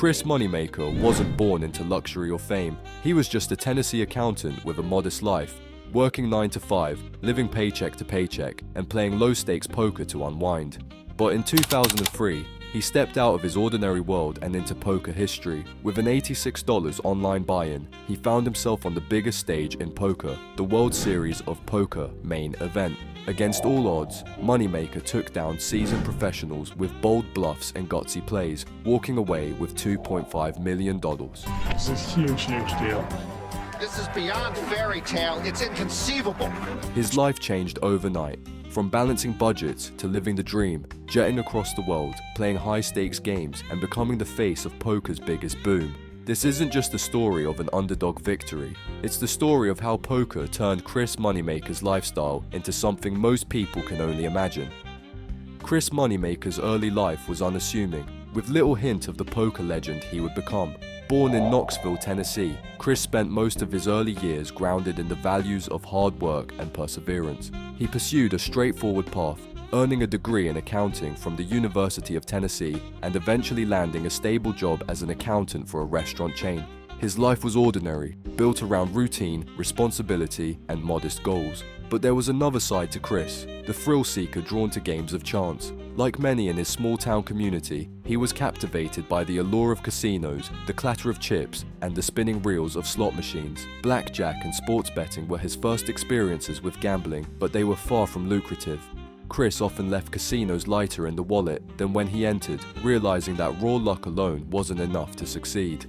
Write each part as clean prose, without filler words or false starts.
Chris Moneymaker wasn't born into luxury or fame. He was just a Tennessee accountant with a modest life, working 9 to 5, living paycheck to paycheck, and playing low-stakes poker to unwind. But in 2003, he stepped out of his ordinary world and into poker history. With an $86 online buy-in, he found himself on the biggest stage in poker, the World Series of Poker Main Event. Against all odds, Moneymaker took down seasoned professionals with bold bluffs and gutsy plays, walking away with $2.5 million. This is a huge deal. This is beyond fairy tale. It's inconceivable. His life changed overnight. From balancing budgets to living the dream, jetting across the world, playing high-stakes games, and becoming the face of poker's biggest boom. This isn't just the story of an underdog victory. It's the story of how poker turned Chris Moneymaker's lifestyle into something most people can only imagine. Chris Moneymaker's early life was unassuming, with little hint of the poker legend he would become. Born in Knoxville, Tennessee, Chris spent most of his early years grounded in the values of hard work and perseverance. He pursued a straightforward path, earning a degree in accounting from the University of Tennessee and eventually landing a stable job as an accountant for a restaurant chain. His life was ordinary, built around routine, responsibility, and modest goals. But there was another side to Chris, the thrill-seeker drawn to games of chance. Like many in his small-town community, he was captivated by the allure of casinos, the clatter of chips, and the spinning reels of slot machines. Blackjack and sports betting were his first experiences with gambling, but they were far from lucrative. Chris often left casinos lighter in the wallet than when he entered, realizing that raw luck alone wasn't enough to succeed.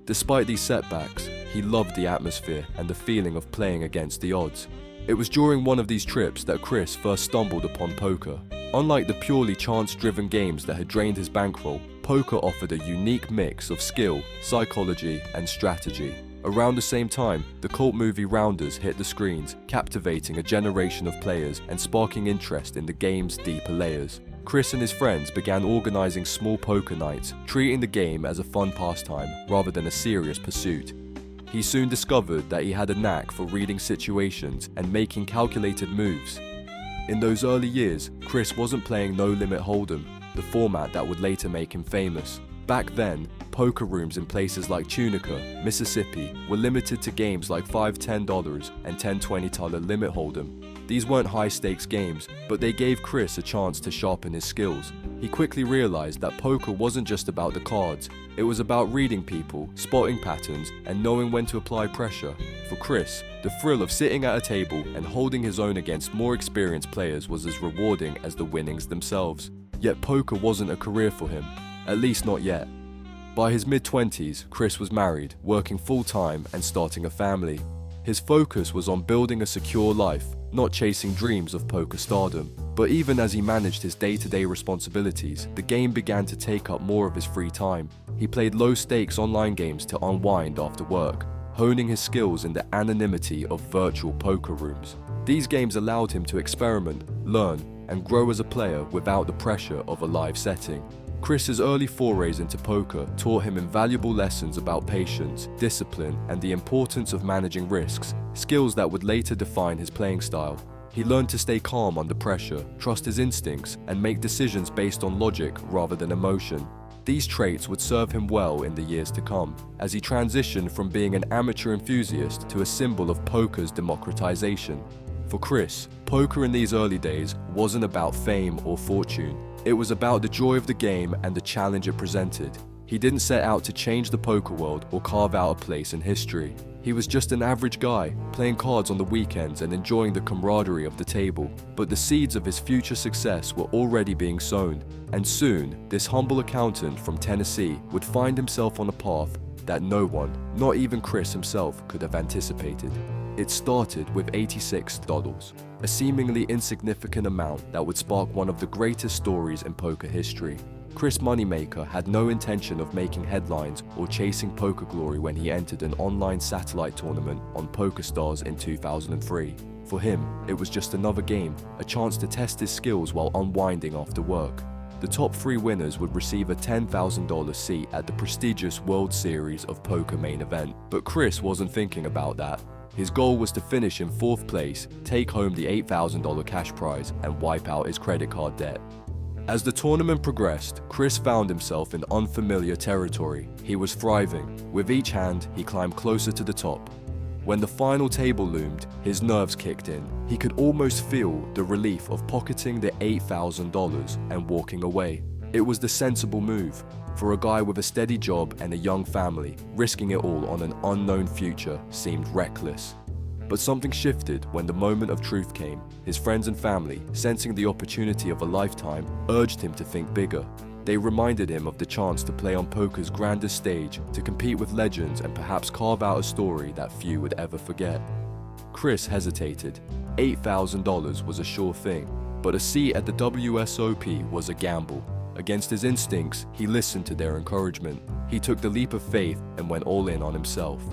Despite these setbacks, he loved the atmosphere and the feeling of playing against the odds. It was during one of these trips that Chris first stumbled upon poker. Unlike the purely chance-driven games that had drained his bankroll, poker offered a unique mix of skill, psychology, and strategy. Around the same time, the cult movie Rounders hit the screens, captivating a generation of players and sparking interest in the game's deeper layers. Chris and his friends began organizing small poker nights, treating the game as a fun pastime rather than a serious pursuit. He soon discovered that he had a knack for reading situations and making calculated moves. In those early years, Chris wasn't playing No Limit Hold'em, the format that would later make him famous. Back then, poker rooms in places like Tunica, Mississippi were limited to games like $5, $10 and $10, $20 Limit Hold'em. These weren't high-stakes games, but they gave Chris a chance to sharpen his skills. He quickly realized that poker wasn't just about the cards, it was about reading people, spotting patterns, and knowing when to apply pressure. For Chris, the thrill of sitting at a table and holding his own against more experienced players was as rewarding as the winnings themselves. Yet poker wasn't a career for him, at least not yet. By his mid-20s, Chris was married, working full-time, and starting a family. His focus was on building a secure life, not chasing dreams of poker stardom. But even as he managed his day-to-day responsibilities, the game began to take up more of his free time. He played low-stakes online games to unwind after work, honing his skills in the anonymity of virtual poker rooms. These games allowed him to experiment, learn, and grow as a player without the pressure of a live setting. Chris's early forays into poker taught him invaluable lessons about patience, discipline, and the importance of managing risks, skills that would later define his playing style. He learned to stay calm under pressure, trust his instincts, and make decisions based on logic rather than emotion. These traits would serve him well in the years to come, as he transitioned from being an amateur enthusiast to a symbol of poker's democratization. For Chris, poker in these early days wasn't about fame or fortune. It was about the joy of the game and the challenge it presented. He didn't set out to change the poker world or carve out a place in history. He was just an average guy, playing cards on the weekends and enjoying the camaraderie of the table. But the seeds of his future success were already being sown, and soon, this humble accountant from Tennessee would find himself on a path that no one, not even Chris himself, could have anticipated. It started with $86, a seemingly insignificant amount that would spark one of the greatest stories in poker history. Chris Moneymaker had no intention of making headlines or chasing poker glory when he entered an online satellite tournament on PokerStars in 2003. For him, it was just another game, a chance to test his skills while unwinding after work. The top 3 winners would receive a $10,000 seat at the prestigious World Series of Poker Main Event. But Chris wasn't thinking about that. His goal was to finish in 4th place, take home the $8,000 cash prize, and wipe out his credit card debt. As the tournament progressed, Chris found himself in unfamiliar territory. He was thriving. With each hand, he climbed closer to the top. When the final table loomed, his nerves kicked in. He could almost feel the relief of pocketing the $8,000 and walking away. It was the sensible move. For a guy with a steady job and a young family, risking it all on an unknown future seemed reckless. But something shifted when the moment of truth came. His friends and family, sensing the opportunity of a lifetime, urged him to think bigger. They reminded him of the chance to play on poker's grandest stage, to compete with legends and perhaps carve out a story that few would ever forget. Chris hesitated. $8,000 was a sure thing, but a seat at the WSOP was a gamble. Against his instincts, he listened to their encouragement. He took the leap of faith and went all in on himself.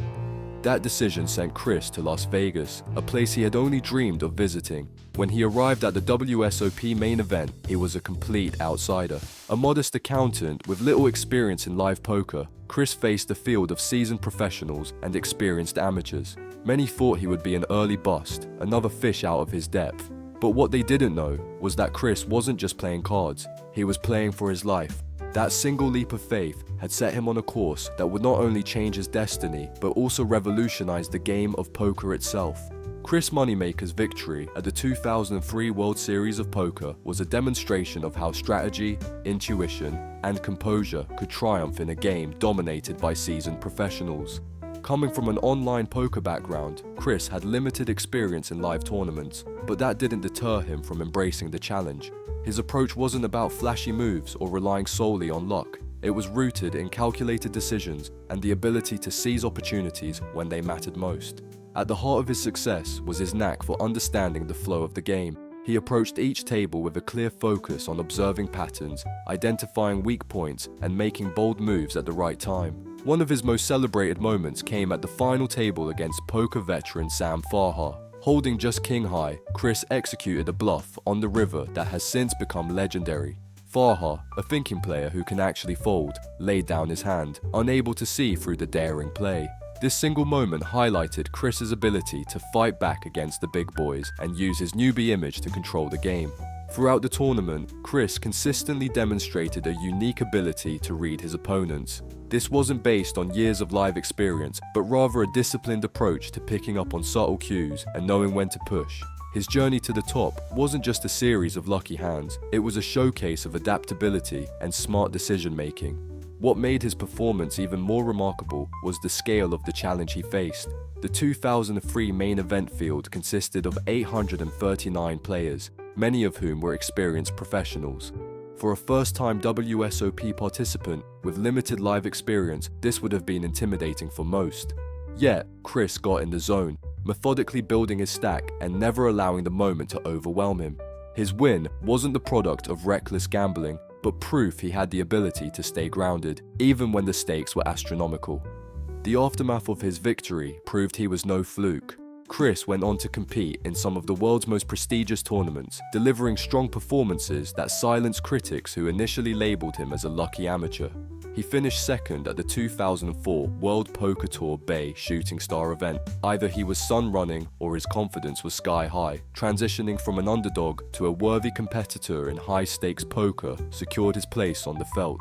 That decision sent Chris to Las Vegas, a place he had only dreamed of visiting. When he arrived at the WSOP Main Event, he was a complete outsider. A modest accountant with little experience in live poker, Chris faced a field of seasoned professionals and experienced amateurs. Many thought he would be an early bust, another fish out of his depth. But what they didn't know was that Chris wasn't just playing cards, he was playing for his life. That single leap of faith had set him on a course that would not only change his destiny, but also revolutionize the game of poker itself. Chris Moneymaker's victory at the 2003 World Series of Poker was a demonstration of how strategy, intuition, and composure could triumph in a game dominated by seasoned professionals. Coming from an online poker background, Chris had limited experience in live tournaments, but that didn't deter him from embracing the challenge. His approach wasn't about flashy moves or relying solely on luck. It was rooted in calculated decisions and the ability to seize opportunities when they mattered most. At the heart of his success was his knack for understanding the flow of the game. He approached each table with a clear focus on observing patterns, identifying weak points, and making bold moves at the right time. One of his most celebrated moments came at the final table against poker veteran Sam Farha. Holding just king high, Chris executed a bluff on the river that has since become legendary. Farha, a thinking player who can actually fold, laid down his hand, unable to see through the daring play. This single moment highlighted Chris's ability to fight back against the big boys and use his newbie image to control the game. Throughout the tournament, Chris consistently demonstrated a unique ability to read his opponents. This wasn't based on years of live experience, but rather a disciplined approach to picking up on subtle cues and knowing when to push. His journey to the top wasn't just a series of lucky hands, it was a showcase of adaptability and smart decision-making. What made his performance even more remarkable was the scale of the challenge he faced. The 2003 main event field consisted of 839 players, many of whom were experienced professionals. For a first-time WSOP participant with limited live experience, this would have been intimidating for most. Yet, Chris got in the zone, methodically building his stack and never allowing the moment to overwhelm him. His win wasn't the product of reckless gambling, but proof he had the ability to stay grounded, even when the stakes were astronomical. The aftermath of his victory proved he was no fluke. Chris went on to compete in some of the world's most prestigious tournaments, delivering strong performances that silenced critics who initially labeled him as a lucky amateur. He finished second at the 2004 World Poker Tour Bay Shooting Star event. Either he was sun-running or his confidence was sky-high. Transitioning from an underdog to a worthy competitor in high-stakes poker secured his place on the felt.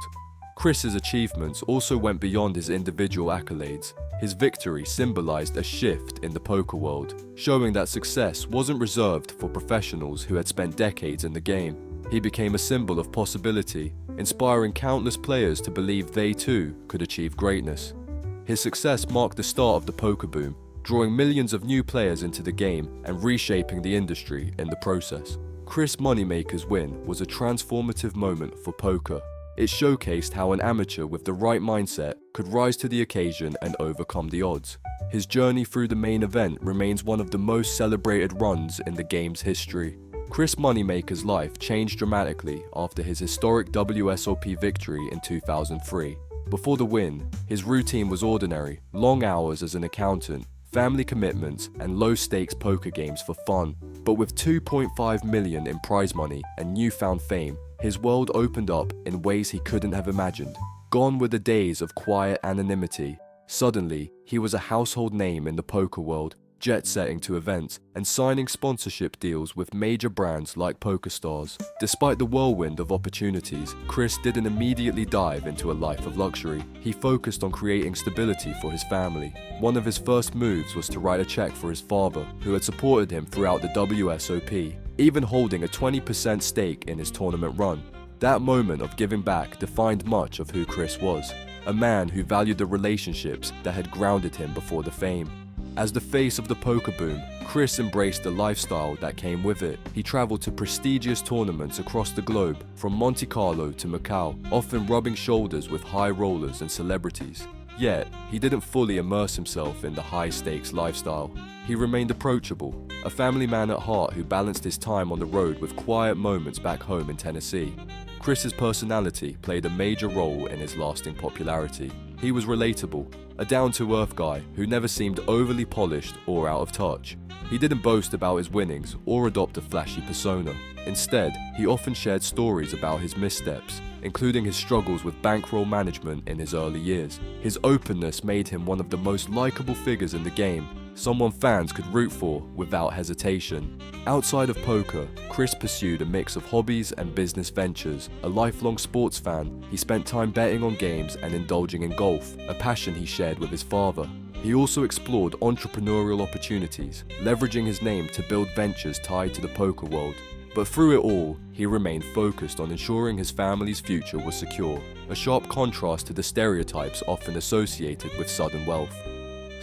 Chris's achievements also went beyond his individual accolades. His victory symbolized a shift in the poker world, showing that success wasn't reserved for professionals who had spent decades in the game. He became a symbol of possibility, inspiring countless players to believe they too could achieve greatness. His success marked the start of the poker boom, drawing millions of new players into the game and reshaping the industry in the process. Chris Moneymaker's win was a transformative moment for poker. It showcased how an amateur with the right mindset could rise to the occasion and overcome the odds. His journey through the main event remains one of the most celebrated runs in the game's history. Chris Moneymaker's life changed dramatically after his historic WSOP victory in 2003. Before the win, his routine was ordinary: long hours as an accountant, family commitments, and low-stakes poker games for fun. But with $2.5 million in prize money and newfound fame, his world opened up in ways he couldn't have imagined. Gone were the days of quiet anonymity. Suddenly, he was a household name in the poker world, jet-setting to events, and signing sponsorship deals with major brands like PokerStars. Despite the whirlwind of opportunities, Chris didn't immediately dive into a life of luxury. He focused on creating stability for his family. One of his first moves was to write a check for his father, who had supported him throughout the WSOP, even holding a 20% stake in his tournament run. That moment of giving back defined much of who Chris was, a man who valued the relationships that had grounded him before the fame. As the face of the poker boom, Chris embraced the lifestyle that came with it. He traveled to prestigious tournaments across the globe, from Monte Carlo to Macau, often rubbing shoulders with high rollers and celebrities. Yet, he didn't fully immerse himself in the high-stakes lifestyle. He remained approachable, a family man at heart who balanced his time on the road with quiet moments back home in Tennessee. Chris's personality played a major role in his lasting popularity. He was relatable, a down-to-earth guy who never seemed overly polished or out of touch. He didn't boast about his winnings or adopt a flashy persona. Instead, he often shared stories about his missteps, including his struggles with bankroll management in his early years. His openness made him one of the most likable figures in the game, someone fans could root for without hesitation. Outside of poker, Chris pursued a mix of hobbies and business ventures. A lifelong sports fan, he spent time betting on games and indulging in golf, a passion he shared with his father. He also explored entrepreneurial opportunities, leveraging his name to build ventures tied to the poker world. But through it all, he remained focused on ensuring his family's future was secure, a sharp contrast to the stereotypes often associated with sudden wealth.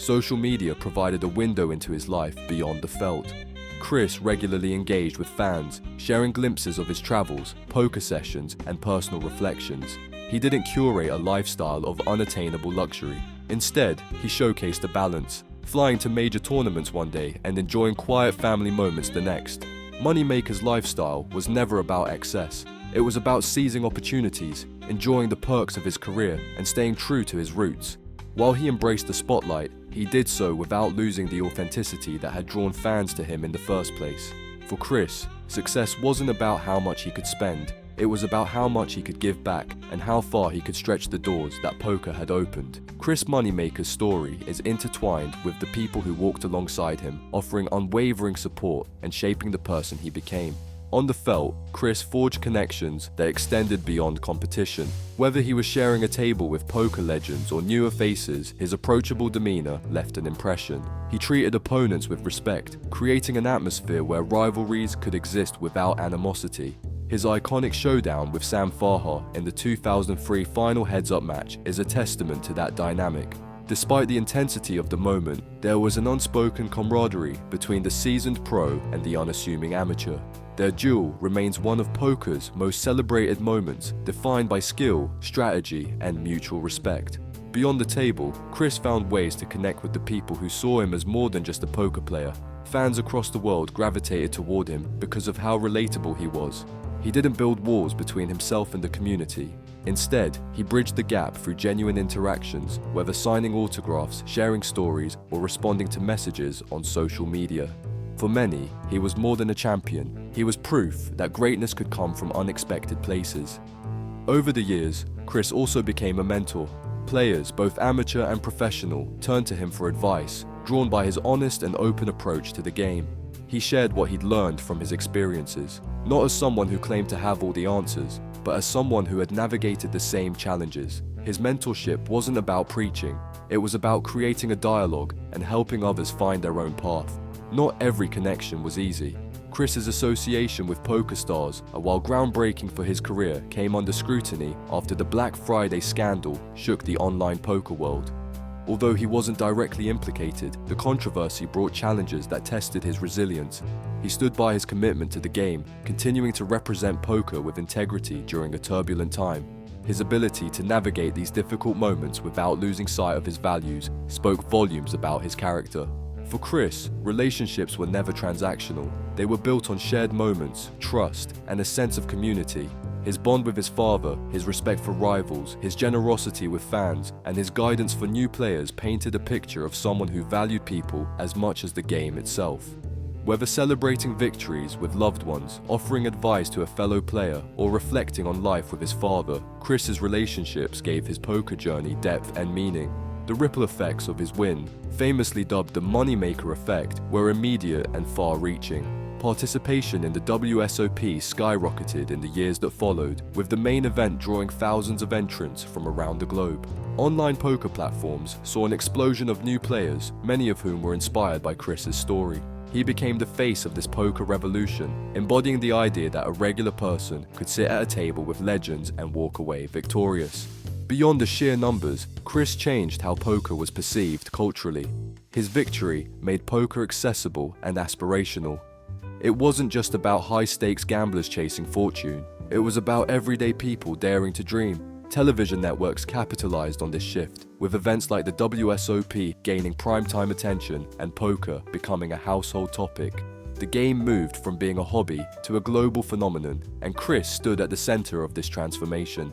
Social media provided a window into his life beyond the felt. Chris regularly engaged with fans, sharing glimpses of his travels, poker sessions, and personal reflections. He didn't curate a lifestyle of unattainable luxury. Instead, he showcased a balance, flying to major tournaments one day and enjoying quiet family moments the next. Moneymaker's lifestyle was never about excess. It was about seizing opportunities, enjoying the perks of his career, and staying true to his roots. While he embraced the spotlight, he did so without losing the authenticity that had drawn fans to him in the first place. For Chris, success wasn't about how much he could spend, it was about how much he could give back and how far he could stretch the doors that poker had opened. Chris Moneymaker's story is intertwined with the people who walked alongside him, offering unwavering support and shaping the person he became. On the felt, Chris forged connections that extended beyond competition. Whether he was sharing a table with poker legends or newer faces, his approachable demeanor left an impression. He treated opponents with respect, creating an atmosphere where rivalries could exist without animosity. His iconic showdown with Sam Farha in the 2003 final heads-up match is a testament to that dynamic. Despite the intensity of the moment, there was an unspoken camaraderie between the seasoned pro and the unassuming amateur. Their duel remains one of poker's most celebrated moments, defined by skill, strategy, and mutual respect. Beyond the table, Chris found ways to connect with the people who saw him as more than just a poker player. Fans across the world gravitated toward him because of how relatable he was. He didn't build walls between himself and the community. Instead, he bridged the gap through genuine interactions, whether signing autographs, sharing stories, or responding to messages on social media. For many, he was more than a champion. He was proof that greatness could come from unexpected places. Over the years, Chris also became a mentor. Players, both amateur and professional, turned to him for advice, drawn by his honest and open approach to the game. He shared what he'd learned from his experiences, not as someone who claimed to have all the answers, but as someone who had navigated the same challenges. His mentorship wasn't about preaching, it was about creating a dialogue and helping others find their own path. Not every connection was easy. Chris's association with PokerStars, while groundbreaking for his career, came under scrutiny after the Black Friday scandal shook the online poker world. Although he wasn't directly implicated, the controversy brought challenges that tested his resilience. He stood by his commitment to the game, continuing to represent poker with integrity during a turbulent time. His ability to navigate these difficult moments without losing sight of his values spoke volumes about his character. For Chris, relationships were never transactional. They were built on shared moments, trust, and a sense of community. His bond with his father, his respect for rivals, his generosity with fans, and his guidance for new players painted a picture of someone who valued people as much as the game itself. Whether celebrating victories with loved ones, offering advice to a fellow player, or reflecting on life with his father, Chris's relationships gave his poker journey depth and meaning. The ripple effects of his win, famously dubbed the Moneymaker effect, were immediate and far-reaching. Participation in the WSOP skyrocketed in the years that followed, with the main event drawing thousands of entrants from around the globe. Online poker platforms saw an explosion of new players, many of whom were inspired by Chris's story. He became the face of this poker revolution, embodying the idea that a regular person could sit at a table with legends and walk away victorious. Beyond the sheer numbers, Chris changed how poker was perceived culturally. His victory made poker accessible and aspirational. It wasn't just about high-stakes gamblers chasing fortune. It was about everyday people daring to dream. Television networks capitalized on this shift, with events like the WSOP gaining primetime attention and poker becoming a household topic. The game moved from being a hobby to a global phenomenon, and Chris stood at the center of this transformation.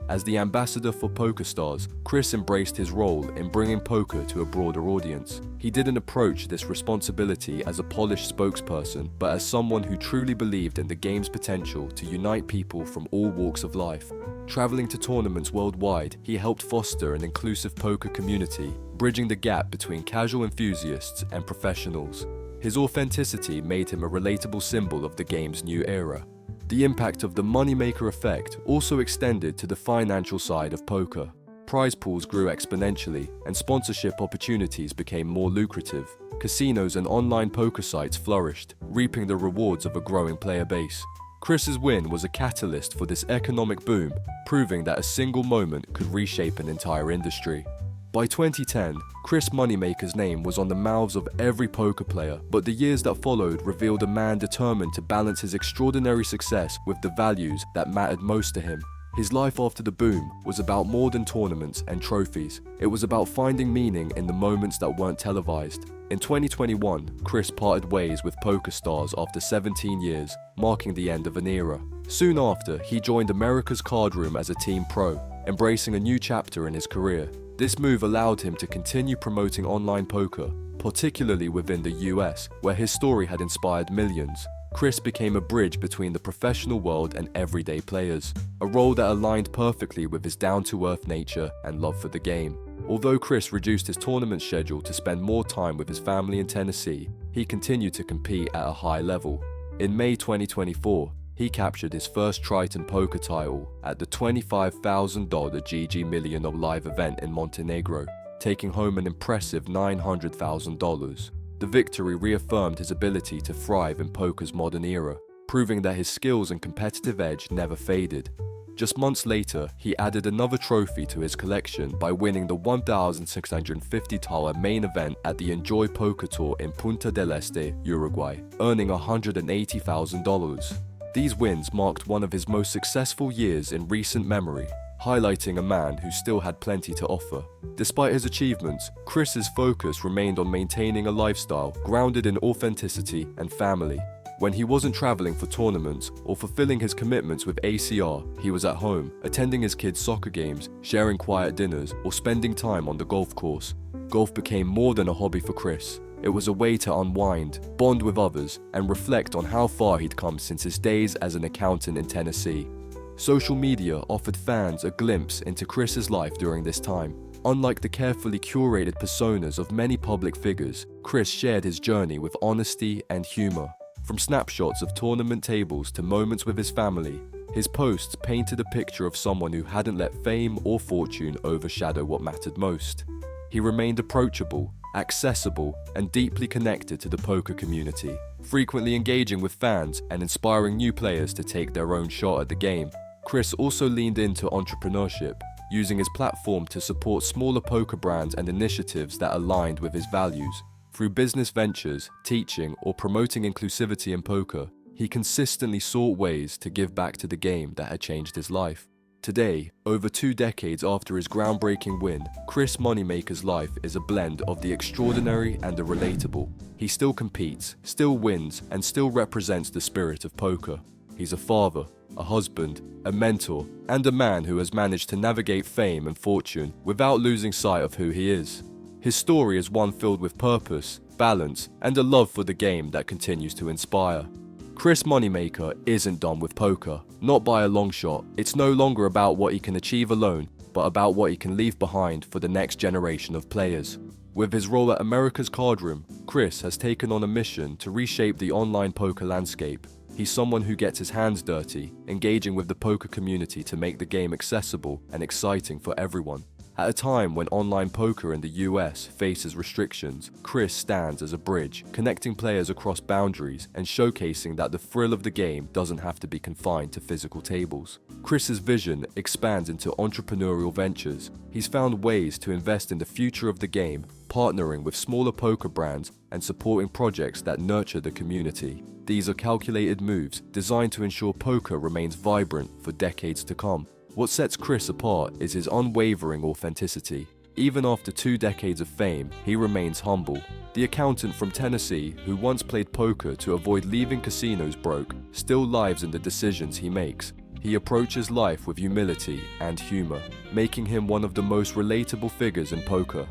As the ambassador for PokerStars, Chris embraced his role in bringing poker to a broader audience. He didn't approach this responsibility as a polished spokesperson, but as someone who truly believed in the game's potential to unite people from all walks of life. Traveling to tournaments worldwide, he helped foster an inclusive poker community, bridging the gap between casual enthusiasts and professionals. His authenticity made him a relatable symbol of the game's new era. The impact of the Moneymaker effect also extended to the financial side of poker. Prize pools grew exponentially, and sponsorship opportunities became more lucrative. Casinos and online poker sites flourished, reaping the rewards of a growing player base. Chris's win was a catalyst for this economic boom, proving that a single moment could reshape an entire industry. By 2010, Chris Moneymaker's name was on the mouths of every poker player, but the years that followed revealed a man determined to balance his extraordinary success with the values that mattered most to him. His life after the boom was about more than tournaments and trophies. It was about finding meaning in the moments that weren't televised. In 2021, Chris parted ways with PokerStars after 17 years, marking the end of an era. Soon after, he joined America's Card Room as a team pro, embracing a new chapter in his career. This move allowed him to continue promoting online poker, particularly within the US, where his story had inspired millions. Chris became a bridge between the professional world and everyday players, a role that aligned perfectly with his down-to-earth nature and love for the game. Although Chris reduced his tournament schedule to spend more time with his family in Tennessee, he continued to compete at a high level. In May 2024, he captured his first Triton poker title at the $25,000 GG Millionaire live event in Montenegro, taking home an impressive $900,000. The victory reaffirmed his ability to thrive in poker's modern era, proving that his skills and competitive edge never faded. Just months later, he added another trophy to his collection by winning the $1,650 main event at the Enjoy Poker Tour in Punta del Este, Uruguay, earning $180,000. These wins marked one of his most successful years in recent memory, highlighting a man who still had plenty to offer. Despite his achievements, Chris's focus remained on maintaining a lifestyle grounded in authenticity and family. When he wasn't traveling for tournaments or fulfilling his commitments with ACR, he was at home, attending his kids' soccer games, sharing quiet dinners, or spending time on the golf course. Golf became more than a hobby for Chris. It was a way to unwind, bond with others, and reflect on how far he'd come since his days as an accountant in Tennessee. Social media offered fans a glimpse into Chris's life during this time. Unlike the carefully curated personas of many public figures, Chris shared his journey with honesty and humor. From snapshots of tournament tables to moments with his family, his posts painted a picture of someone who hadn't let fame or fortune overshadow what mattered most. He remained approachable, accessible, and deeply connected to the poker community, frequently engaging with fans and inspiring new players to take their own shot at the game. Chris also leaned into entrepreneurship, using his platform to support smaller poker brands and initiatives that aligned with his values. Through business ventures, teaching, or promoting inclusivity in poker, he consistently sought ways to give back to the game that had changed his life. Today, over 2 decades after his groundbreaking win, Chris Moneymaker's life is a blend of the extraordinary and the relatable. He still competes, still wins, and still represents the spirit of poker. He's a father, a husband, a mentor, and a man who has managed to navigate fame and fortune without losing sight of who he is. His story is one filled with purpose, balance, and a love for the game that continues to inspire. Chris Moneymaker isn't done with poker, not by a long shot. It's no longer about what he can achieve alone. but about what he can leave behind for the next generation of players. With his role at America's Card Room, Chris has taken on a mission to reshape the online poker landscape. He's someone who gets his hands dirty, engaging with the poker community to make the game accessible and exciting for everyone. At a time when online poker in the US faces restrictions, Chris stands as a bridge, connecting players across boundaries and showcasing that the thrill of the game doesn't have to be confined to physical tables. Chris's vision expands into entrepreneurial ventures. He's found ways to invest in the future of the game, partnering with smaller poker brands and supporting projects that nurture the community. These are calculated moves designed to ensure poker remains vibrant for decades to come. What sets Chris apart is his unwavering authenticity. Even after 2 decades of fame, he remains humble. The accountant from Tennessee, who once played poker to avoid leaving casinos broke, still lives in the decisions he makes. He approaches life with humility and humor, making him one of the most relatable figures in poker.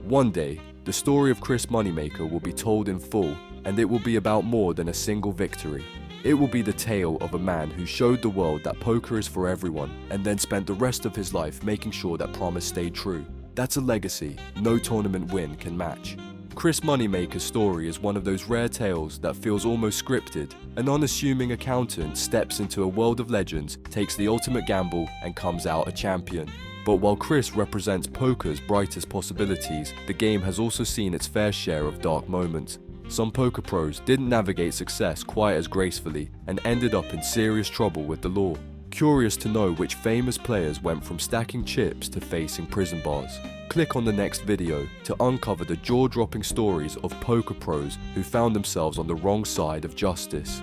One day, the story of Chris Moneymaker will be told in full, and it will be about more than a single victory. It will be the tale of a man who showed the world that poker is for everyone, and then spent the rest of his life making sure that promise stayed true. That's a legacy no tournament win can match. Chris Moneymaker's story is one of those rare tales that feels almost scripted. An unassuming accountant steps into a world of legends, takes the ultimate gamble, and comes out a champion. But while Chris represents poker's brightest possibilities, the game has also seen its fair share of dark moments. Some poker pros didn't navigate success quite as gracefully and ended up in serious trouble with the law. Curious to know which famous players went from stacking chips to facing prison bars? Click on the next video to uncover the jaw-dropping stories of poker pros who found themselves on the wrong side of justice.